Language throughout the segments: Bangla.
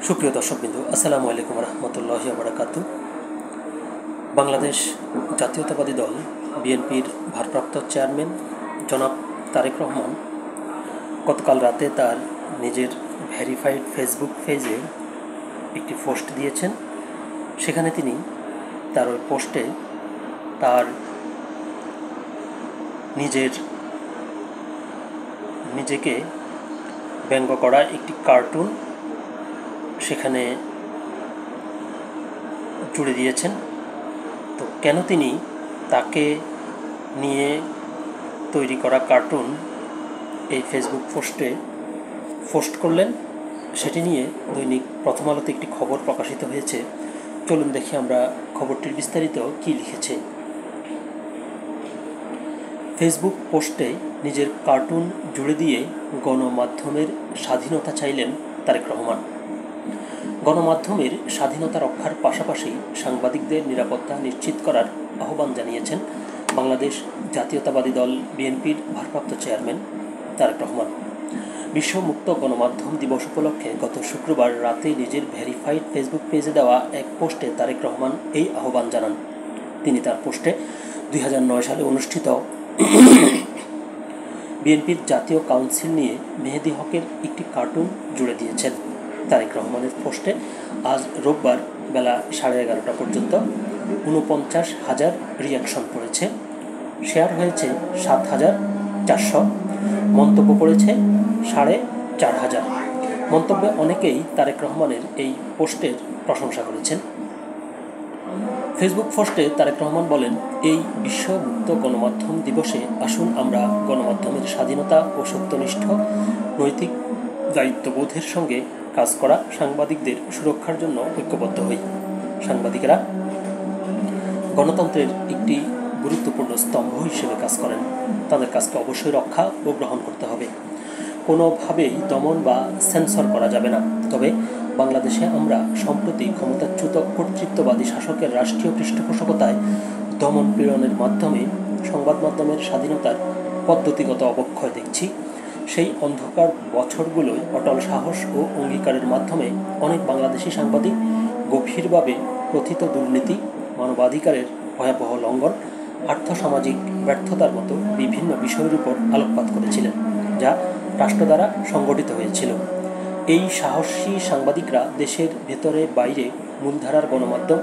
সুপ্রিয় দর্শকবৃন্দ, আসসালামু আলাইকুম রহমতুল্লাহি ওয়া বারাকাতুহু। বাংলাদেশ জাতীয়তাবাদী দল বিএনপির ভারপ্রাপ্ত চেয়ারম্যান জনাব তারেক রহমান গতকাল রাতে তার নিজের ভেরিফাইড ফেসবুক পেজে একটি পোস্ট দিয়েছেন। সেখানে তিনি তার ওই পোস্টে তার নিজেকে ব্যঙ্গ করা একটি কার্টুন সেখানে জুড়ে দিয়েছেন। তো কেন তিনি তাকে নিয়ে তৈরি করা কার্টুন এই ফেসবুক পোস্ট করলেন, সেটি নিয়ে দৈনিক প্রথম আলোতে একটি খবর প্রকাশিত হয়েছে। চলুন দেখি আমরা খবরটির বিস্তারিত কী লিখেছে। ফেসবুক পোস্টে নিজের কার্টুন জুড়ে দিয়ে গণমাধ্যমের স্বাধীনতা চাইলেন তারেক রহমান। গণমাধ্যমের স্বাধীনতা রক্ষার পাশাপাশি সাংবাদিকদের নিরাপত্তা নিশ্চিত করার আহ্বান জানিয়েছেন বাংলাদেশ জাতীয়তাবাদী দল বিএনপির ভারপ্রাপ্ত চেয়ারম্যান তারেক রহমান। বিশ্ব মুক্ত গণমাধ্যম দিবস উপলক্ষে গত শুক্রবার রাতে নিজের ভেরিফাইড ফেসবুক পেজে দেওয়া এক পোস্টে তারেক রহমান এই আহ্বান জানান। তিনি তার পোস্টে 2009 সালে অনুষ্ঠিত বিএনপির জাতীয় কাউন্সিল নিয়ে মেহেদী হকের একটি কার্টুন জুড়ে দিয়েছেন। তারেক রহমানের পোস্টে আজ রোববার বেলা 11:30 পর্যন্ত 49,000 রিয়াকশন পড়েছে, শেয়ার হয়েছে 7,400, মন্তব্য পড়েছে 4,500। মন্তব্যে অনেকেই তারেক রহমানের এই পোস্টের প্রশংসা করেছেন। ফেসবুক পোস্টে তারেক রহমান বলেন, এই বিশ্ব মুক্ত গণমাধ্যম দিবসে আসুন আমরা গণমাধ্যমের স্বাধীনতা ও সত্যনিষ্ঠ নৈতিক দায়িত্ববোধের সঙ্গে কাজ করা সাংবাদিকদের সুরক্ষার জন্য ঐক্যবদ্ধ হই। সাংবাদিকেরা গণতন্ত্রের একটি গুরুত্বপূর্ণ স্তম্ভ হিসেবে কাজ করেন। তাদের কাজকে অবশ্যই রক্ষা ও গ্রহণ করতে হবে। কোনোভাবেই দমন বা সেন্সর করা যাবে না। তবে বাংলাদেশে আমরা সম্প্রতি ক্ষমতাচ্যুত কর্তৃত্ববাদী শাসকের রাষ্ট্রীয় পৃষ্ঠপোষকতায় দমন পীড়নের মাধ্যমে সংবাদ মাধ্যমের স্বাধীনতার পদ্ধতিগত অবক্ষয় দেখছি। সেই অন্ধকার বছরগুলোয় অটল সাহস ও অঙ্গীকারের মাধ্যমে অনেক বাংলাদেশি সাংবাদিক গভীরভাবে প্রথিত দুর্নীতি, মানবাধিকারের ভয়াবহ লঙ্ঘন, আর্থসামাজিক ব্যর্থতার মতো বিভিন্ন বিষয়ের উপর আলোকপাত করেছিলেন, যা রাষ্ট্র দ্বারা সংগঠিত হয়েছিল। এই সাহসী সাংবাদিকরা দেশের ভেতরে বাইরে মূলধারার গণমাধ্যম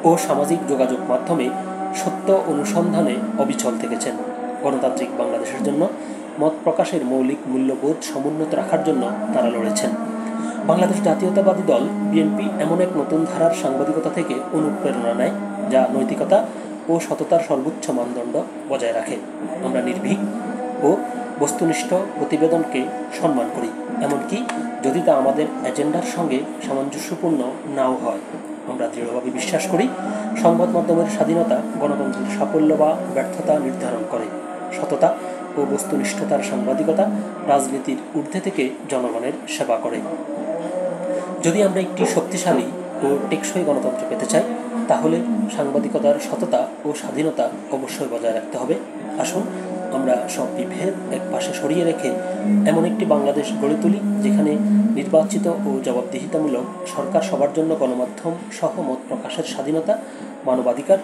ও সামাজিক যোগাযোগ মাধ্যমে সত্য অনুসন্ধানে অবিচল থেকেছেন। গণতান্ত্রিক বাংলাদেশের জন্য মত প্রকাশের মৌলিক মূল্যবোধ সমুন্নত রাখার জন্য তারা লড়েছেন। বাংলাদেশ জাতীয়তাবাদী দল বিএনপি এমন এক নতুন ধারার সাংবাদিকতা থেকে অনুপ্রেরণা নেয়, যা নৈতিকতা ও সততার সর্বোচ্চ মানদণ্ড বজায় রাখে। আমরা নির্ভীক ও বস্তুনিষ্ঠ প্রতিবেদনকে সম্মান করি, এমনকি যদি তা আমাদের এজেন্ডার সঙ্গে সামঞ্জস্যপূর্ণ নাও হয়। আমরা দৃঢ়ভাবে বিশ্বাস করি, সংবাদ মাধ্যমের স্বাধীনতা গণতন্ত্রের সাফল্য বা ব্যর্থতা নির্ধারণ করে। সততা ও বস্তুনিষ্ঠতার সাংবাদিকতা রাজনীতির ঊর্ধ্বে থেকে জনগণের সেবা করে। যদি আমরা একটি শক্তিশালী ও টেকসই গণতন্ত্র পেতে চাই, তাহলে সাংবাদিকতার সততা ও স্বাধীনতা অবশ্যই বজায় রাখতে হবে। আসুন আমরা সব বিভেদ এক পাশে সরিয়ে রেখে এমন একটি বাংলাদেশ গড়ে তুলি, যেখানে নির্বাচিত ও জবাবদিহিতামূলক সরকার সবার জন্য গণমাধ্যম সহ মত প্রকাশের স্বাধীনতা, মানবাধিকার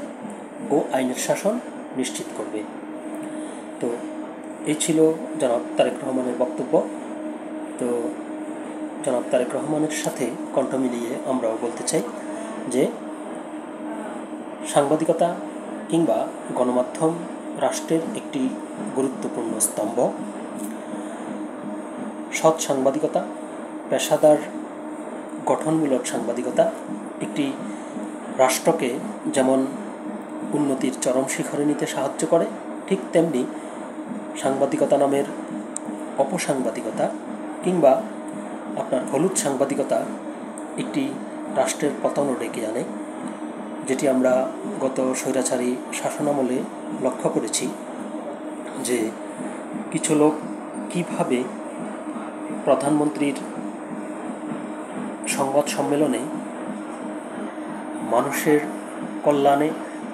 ও আইনের শাসন নিশ্চিত করবে। তো এই ছিল জনাব তারেক রহমানের বক্তব্য। তো জনাব তারেক রহমানের সাথে কণ্ঠ মিলিয়ে আমরাও বলতে চাই যে সাংবাদিকতা কিংবা গণমাধ্যম রাষ্ট্রের একটি গুরুত্বপূর্ণ স্তম্ভ। সৎ সাংবাদিকতা, পেশাদার গঠনমূলক সাংবাদিকতা একটি রাষ্ট্রকে যেমন উন্নতির চরম শিখরে নিতে সাহায্য করে, ঠিক তেমনি সাংবাদিকতা নামের অপসাংবাদিকতা কিংবা আপনার হলুদ সাংবাদিকতা একটি রাষ্ট্রের পতনও ডেকে আনে, যেটি আমরা গত স্বৈরাচারী শাসনামলে লক্ষ্য করেছি যে কিছু লোক কীভাবে প্রধানমন্ত্রীর সংবাদ সম্মেলনে মানুষের কল্যাণে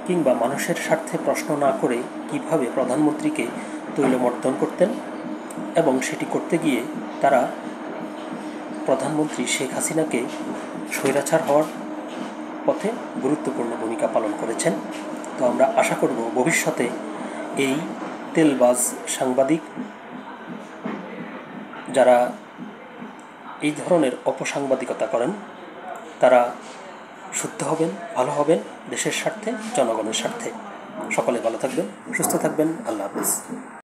কিংবা মানুষের স্বার্থে প্রশ্ন না করে কীভাবে প্রধানমন্ত্রীকে তৈলমর্দন করতেন, এবং সেটি করতে গিয়ে তারা প্রধানমন্ত্রী শেখ হাসিনাকে স্বৈরাচার হওয়ার পথে গুরুত্বপূর্ণ ভূমিকা পালন করেছেন। তো আমরা আশা করব ভবিষ্যতে এই তেলবাজ সাংবাদিক যারা এই ধরনের অপসাংবাদিকতা করেন তারা শুদ্ধ হবেন, ভালো হবেন, দেশের স্বার্থে, জনগণের স্বার্থে। সকলে ভালো থাকবেন, সুস্থ থাকবেন। আল্লাহ হাফেজ।